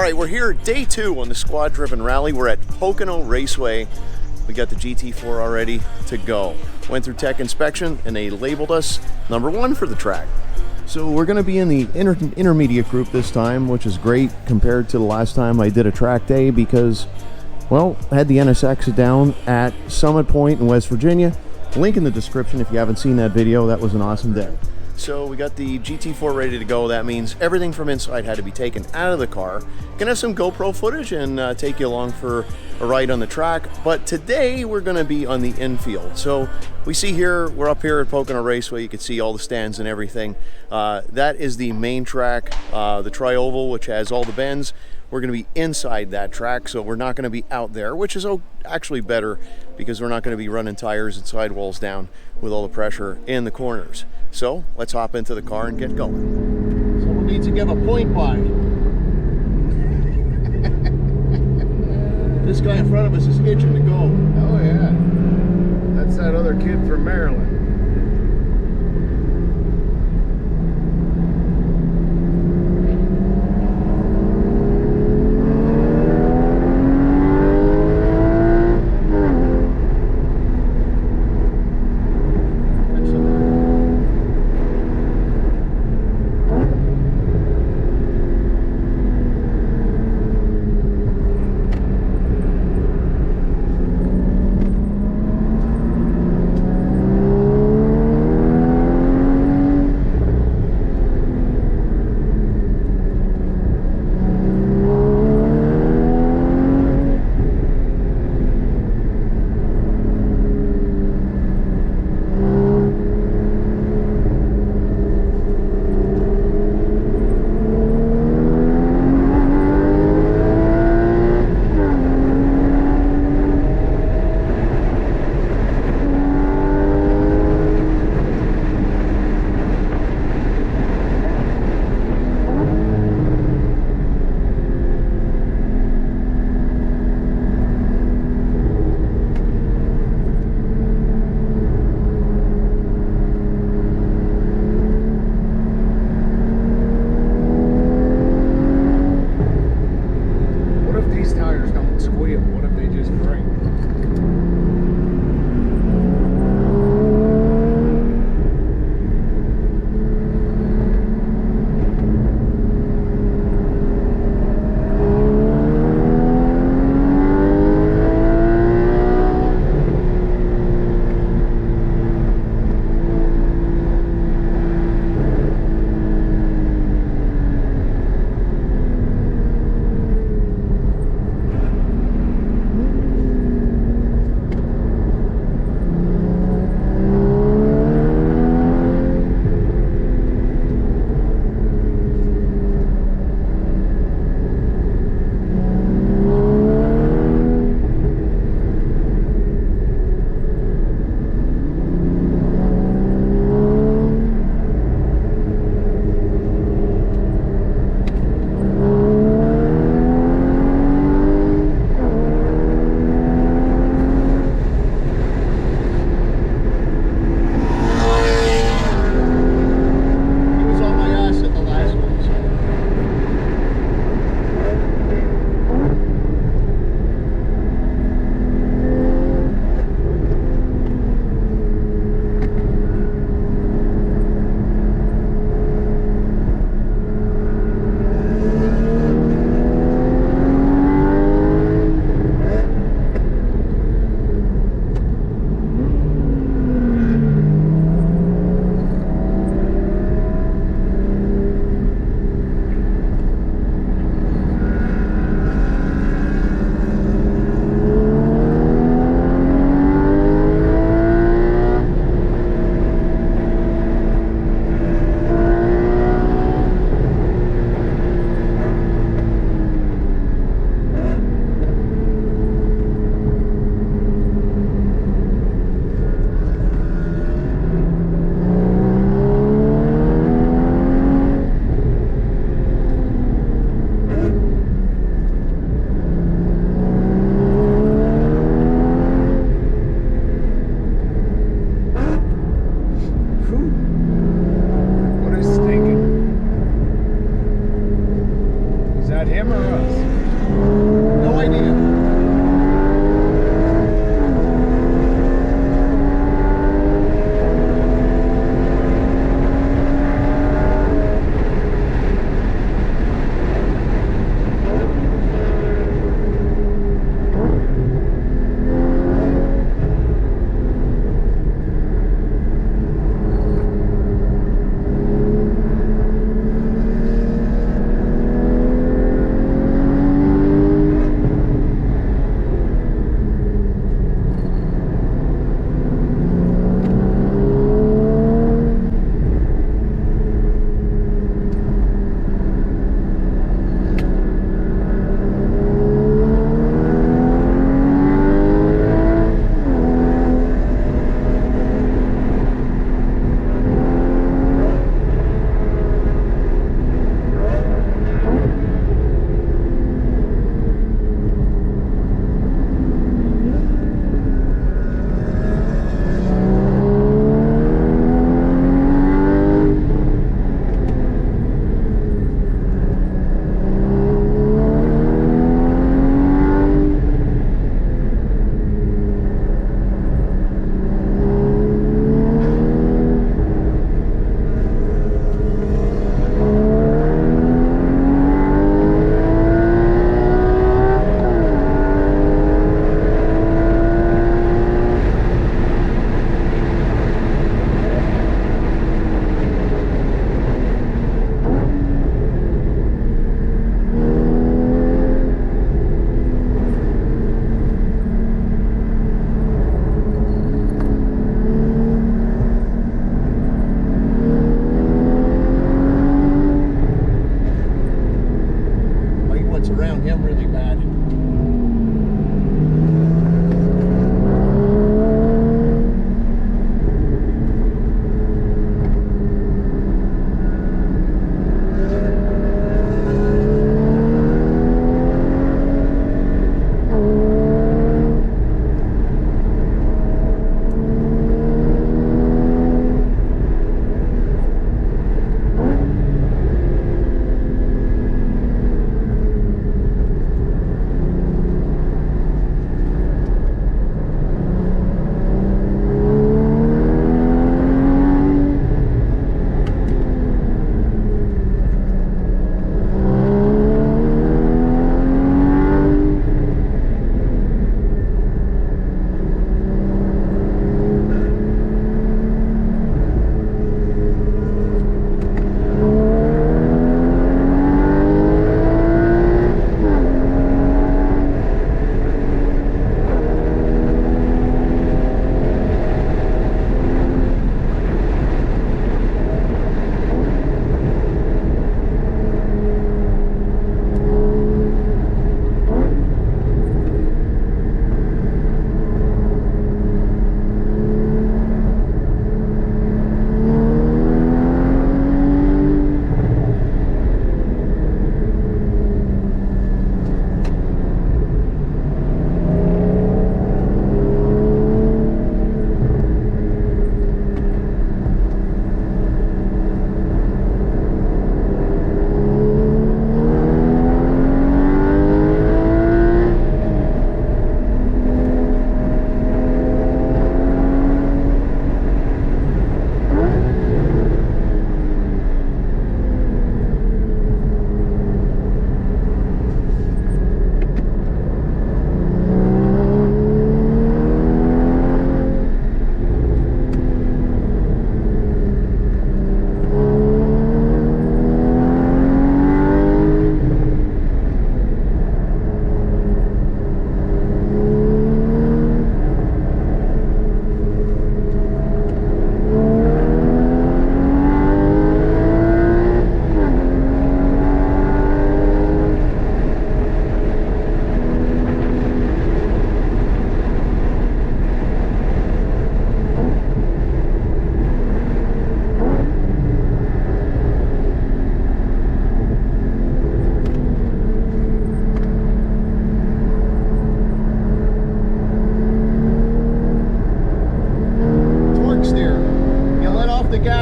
All right, we're here day 2 on the squad driven rally. We're at Pocono Raceway. We got the GT4 all ready to go. Went through tech inspection and they labeled us #1 for the track. So we're gonna be in the intermediate group this time, which is great compared to the last time I did a track day because, well, I had the NSX down at Summit Point in West Virginia. Link in the description if you haven't seen that video. That was an awesome day. So we got the GT4 ready to go. That means everything from inside had to be taken out of the car. Gonna have some GoPro footage and take you along for a ride on the track. But today we're gonna be on the infield. So we see here, we're up here at Pocono Raceway. You can see all the stands and everything. That is the main track, the tri-oval, which has all the bends. We're gonna be inside that track, so we're not gonna be out there, which is actually better because we're not gonna be running tires and sidewalls down with all the pressure in the corners. So let's hop into the car and get going. Someone needs to give a point by. This guy in front of us is itching to go. Oh yeah, that's that other kid from Maryland.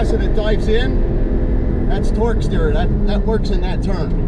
acid, it dives in. That's torque steer. That works in that turn.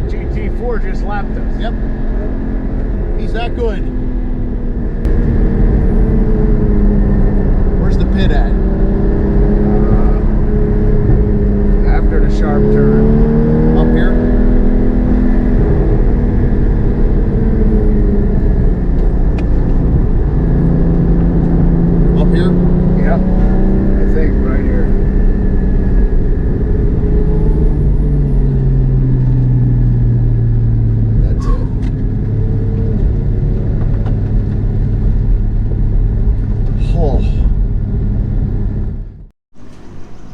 GT4 just lapped us. Yep. He's that good. Where's the pit at? After the sharp turn. Up here? Up here? Yep. I think right here.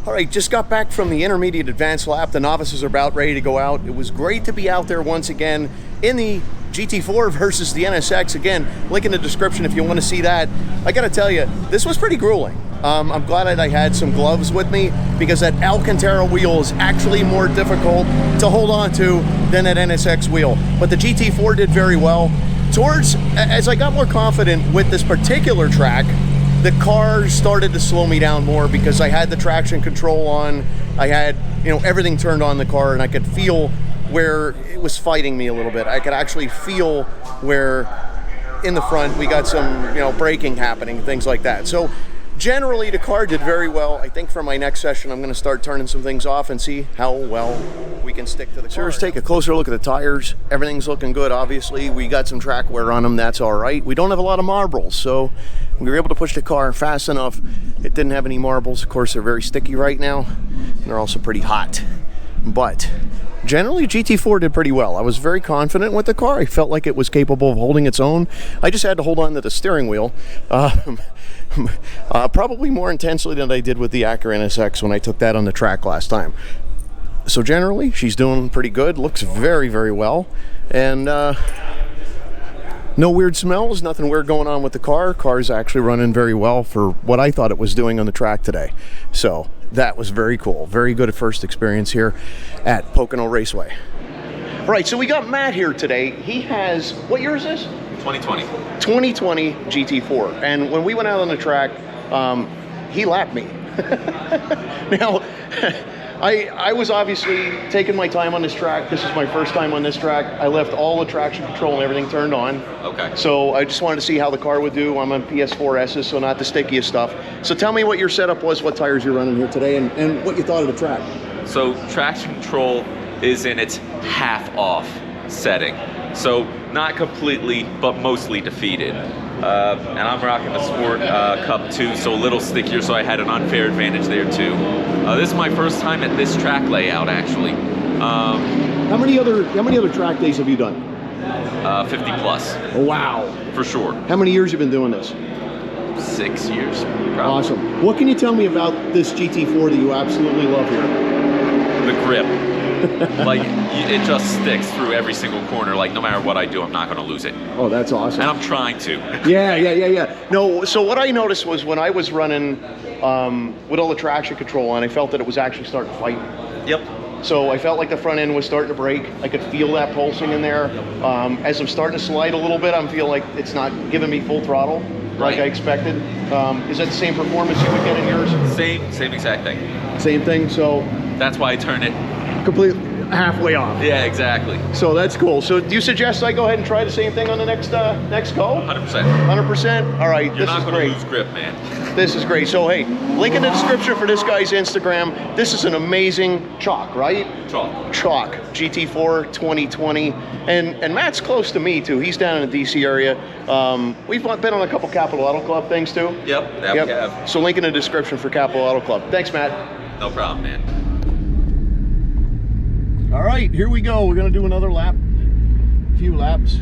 Alright, just got back from the intermediate advanced lap. The novices are about ready to go out. It was great to be out there once again in the GT4 versus the NSX. Again, link in the description if you want to see that. I gotta tell you, this was pretty grueling. I'm glad that I had some gloves with me because that Alcantara wheel is actually more difficult to hold on to than that NSX wheel. But the GT4 did very well. As I got more confident with this particular track, the car started to slow me down more because I had the traction control on. I had, everything turned on the car, and I could feel where it was fighting me a little bit. I could actually feel where in the front we got some, braking happening, things like that. So generally the car did very well. I think for my next session I'm going to start turning some things off and see how well we can stick to the car. So let's take a closer look at the tires. Everything's looking good, obviously. We got some track wear on them, that's all right. We don't have a lot of marbles, so we were able to push the car fast enough. It didn't have any marbles. Of course, they're very sticky right now, and they're also pretty hot. But generally, GT4 did pretty well. I was very confident with the car. I felt like it was capable of holding its own. I just had to hold on to the steering wheel. Probably more intensely than I did with the Acura NSX when I took that on the track last time. So generally, she's doing pretty good. Looks very, very well. And no weird smells, nothing weird going on with the car. Car's actually running very well for what I thought it was doing on the track today. So that was very cool. Very good first experience here at Pocono Raceway. All right, so we got Matt here today. He has, what year is this? 2020. 2020 GT4. And when we went out on the track, he lapped me. Now, I was obviously taking my time on this track. This is my first time on this track. I left all the traction control and everything turned on. Okay. So I just wanted to see how the car would do. I'm on PS4S's, so not the stickiest stuff. So tell me what your setup was, what tires you're running here today, and what you thought of the track. So traction control is in its half off setting. So not completely, but mostly defeated. And I'm rocking the Sport Cup 2, so a little stickier, so I had an unfair advantage there too. This is my first time at this track layout, actually. How many other track days have you done? 50 plus. Oh, wow. For sure. How many years you been doing this? 6 years, probably. Awesome. What can you tell me about this GT4 that you absolutely love here? The grip. Like, it just sticks through every single corner. Like, no matter what I do, I'm not going to lose it. Oh, that's awesome. And I'm trying to. Yeah. No, so what I noticed was when I was running with all the traction control on, I felt that it was actually starting to fight. Yep. So I felt like the front end was starting to break. I could feel that pulsing in there. As I'm starting to slide a little bit, I'm feeling like it's not giving me full throttle like I expected. Is that the same performance you would get in yours? Same exact thing. Same thing, so... That's why I turned it completely halfway off. Yeah, exactly. So that's cool. So do you suggest I go ahead and try the same thing on the next go? 100%. 100%? All right, You're this not is going great. to lose grip, man. This is great. So hey, link in the description for this guy's Instagram. This is an amazing chalk, right? Chalk GT4 2020. And Matt's close to me too. He's down in the DC area. We've been on a couple Capital Auto Club things too. Yep, that we have. So link in the description for Capital Auto Club. Thanks, Matt. No problem, man. All right, here we go. We're gonna do another lap, a few laps.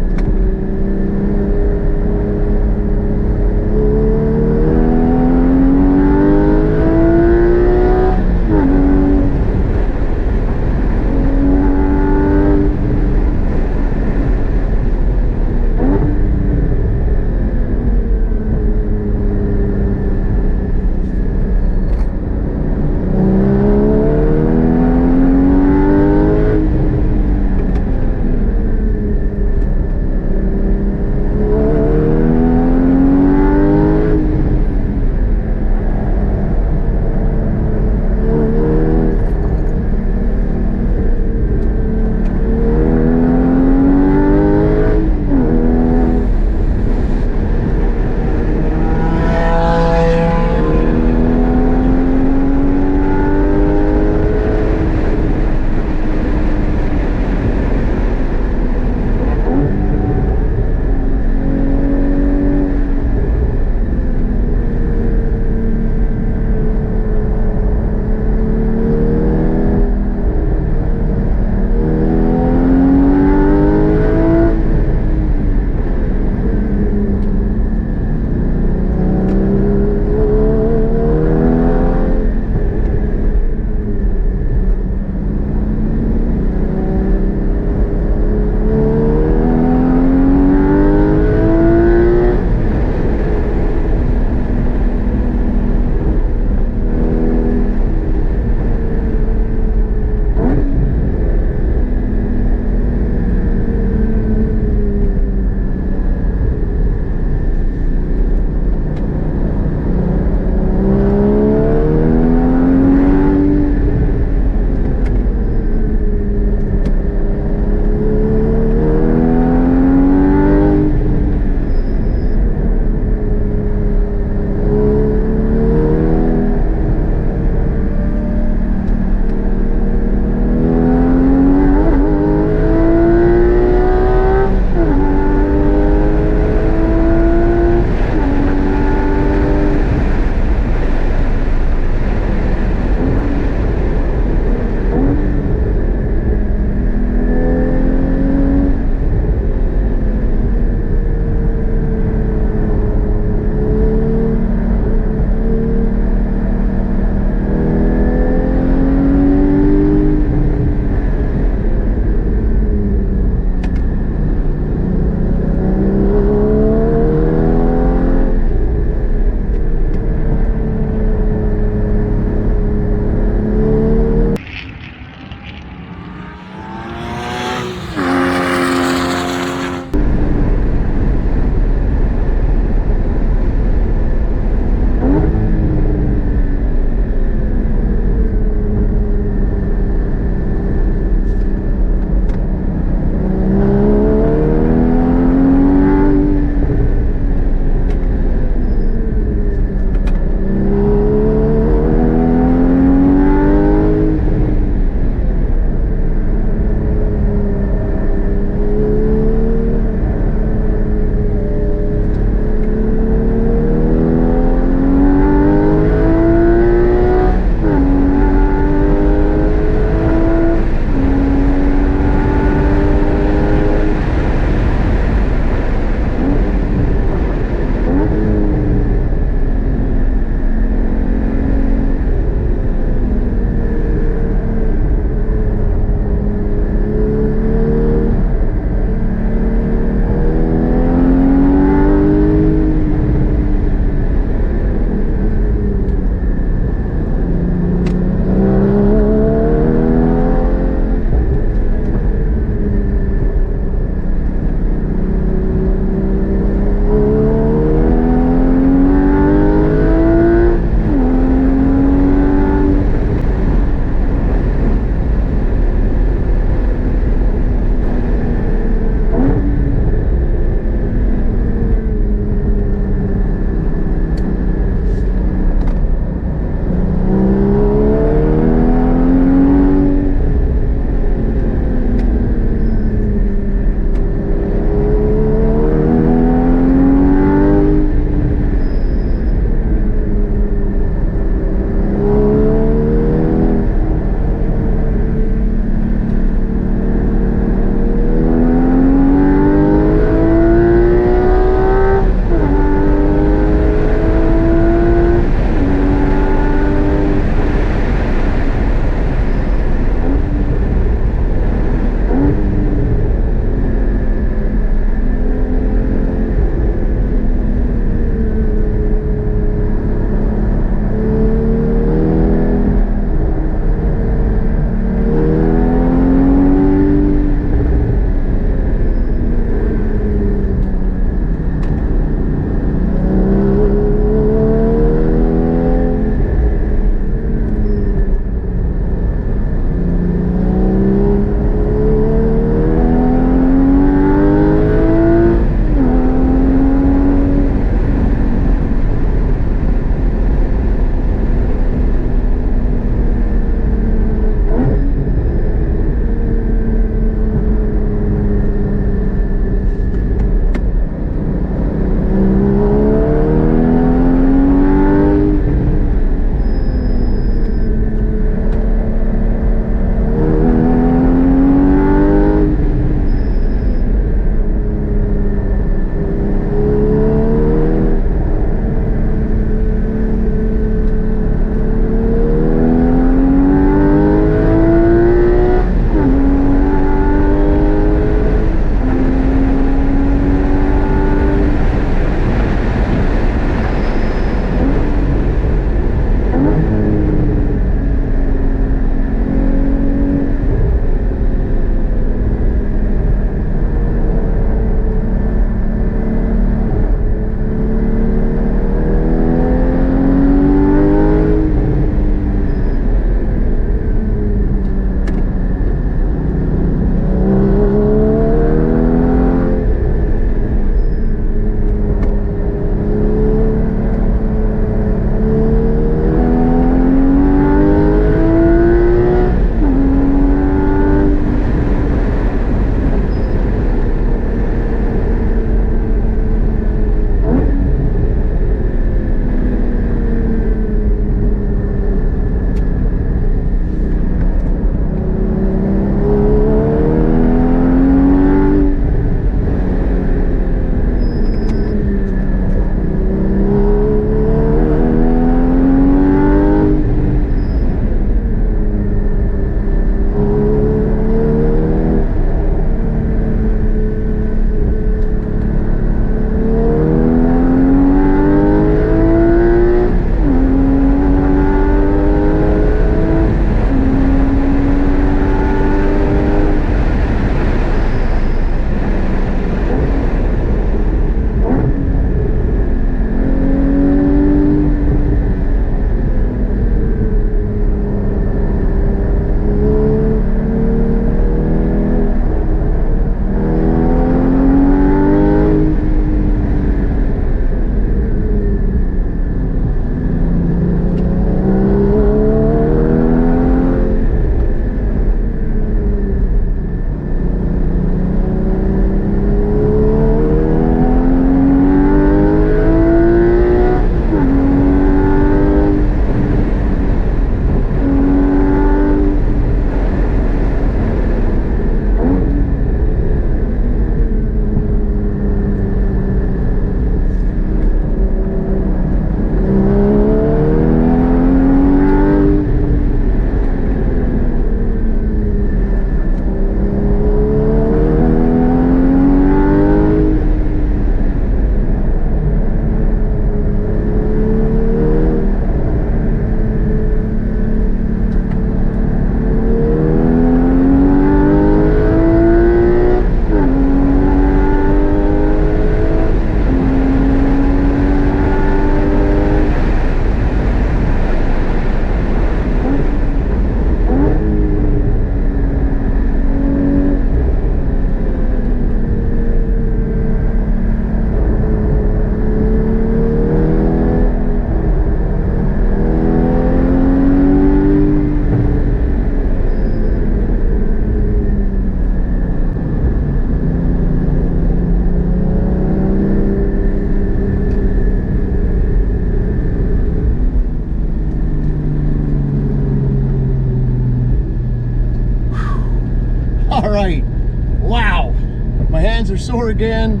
are sore again,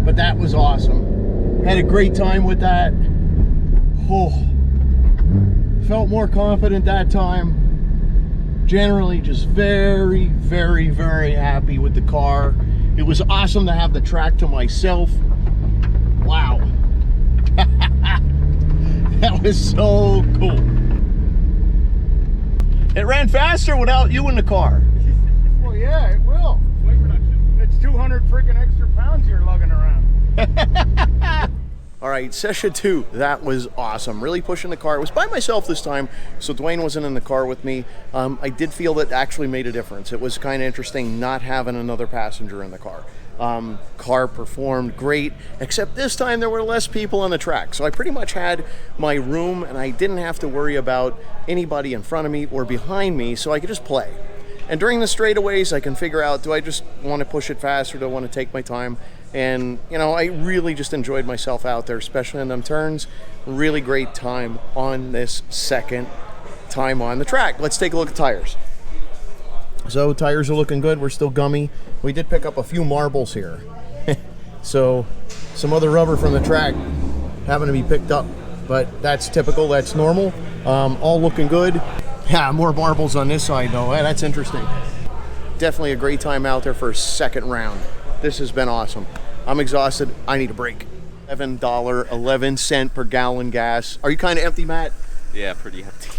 but that was awesome. Had a great time with that. Oh, felt more confident that time. Generally just very, very, very happy with the car. It was awesome to have the track to myself. Wow. That was so cool. It ran faster without you in the car. Well, yeah, it will. Weight reduction. It's 200 freaking extra pounds you're lugging around. All right, session 2, that was awesome. Really pushing the car. It was by myself this time, so Dwayne wasn't in the car with me. I did feel that actually made a difference. It was kind of interesting not having another passenger in the car. Car performed great, except this time there were less people on the track. So I pretty much had my room and I didn't have to worry about anybody in front of me or behind me, so I could just play. And during the straightaways, I can figure out, do I just want to push it fast or do I want to take my time? And, you know, I really just enjoyed myself out there, especially in them turns. Really great time on this second time on the track. Let's take a look at tires. So tires are looking good. We're still gummy. We did pick up a few marbles here. So some other rubber from the track having to be picked up, but that's typical, that's normal. All looking good. Yeah, more marbles on this side though. Hey, that's interesting. Definitely a great time out there for a second round. This has been awesome. I'm exhausted. I need a break. $11 per gallon gas. Are you kind of empty, Matt? Yeah, pretty empty.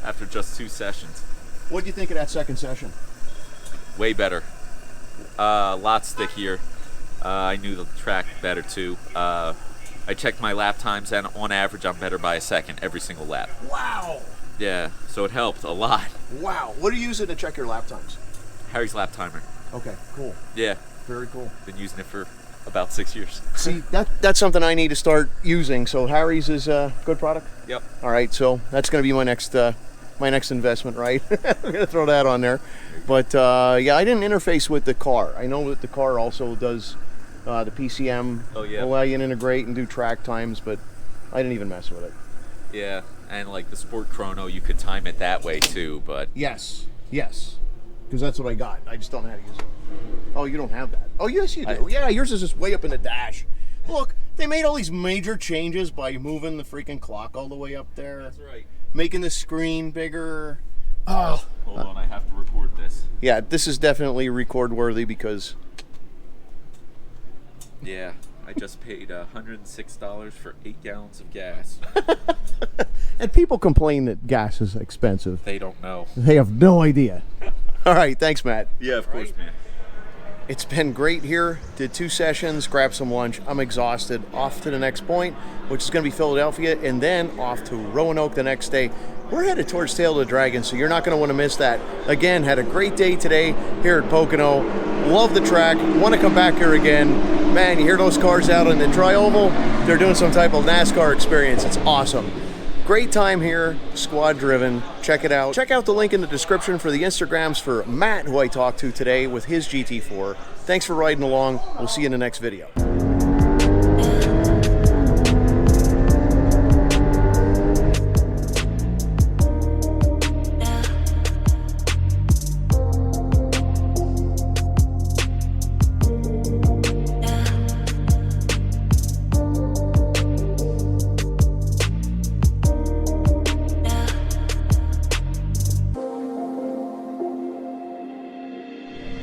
After just 2 sessions. What do you think of that second session? Way better. A lot stickier. I knew the track better too. I checked my lap times, and on average, I'm better by a second every single lap. Wow. Yeah, so it helped a lot. Wow. What are you using to check your lap times? Harry's lap timer. Okay, cool. Yeah. Very cool. Been using it for about 6 years. See, that's something I need to start using. So Harry's is a good product? Yep. All right, so that's going to be my next investment, right? I'm going to throw that on there. But yeah, I didn't interface with the car. I know that the car also does the PCM. Oh, yeah. Allow you to integrate and do track times, but I didn't even mess with it. Yeah, and like the Sport Chrono, you could time it that way too, but... Yes, because that's what I got. I just don't know how to use it. Oh, you don't have that. Oh, yes, you do. Yeah, yours is just way up in the dash. Look, they made all these major changes by moving the freaking clock all the way up there. That's right. Making the screen bigger. Oh. Hold on, I have to record this. Yeah, this is definitely record worthy because... Yeah, I just paid $106 for 8 gallons of gas. And people complain that gas is expensive. They don't know. They have no idea. All right, thanks, Matt. Yeah, of course, man. It's been great here. Did 2 sessions, grabbed some lunch. I'm exhausted. Off to the next point, which is going to be Philadelphia, and then off to Roanoke the next day. We're headed towards Tail of the Dragon, so you're not going to want to miss that. Again, had a great day today here at Pocono. Love the track. Want to come back here again. Man, you hear those cars out in the tri-oval? They're doing some type of NASCAR experience. It's awesome. Great time here, squad driven. Check it out. Check out the link in the description for the Instagrams for Matt, who I talked to today with his GT4. Thanks for riding along. We'll see you in the next video.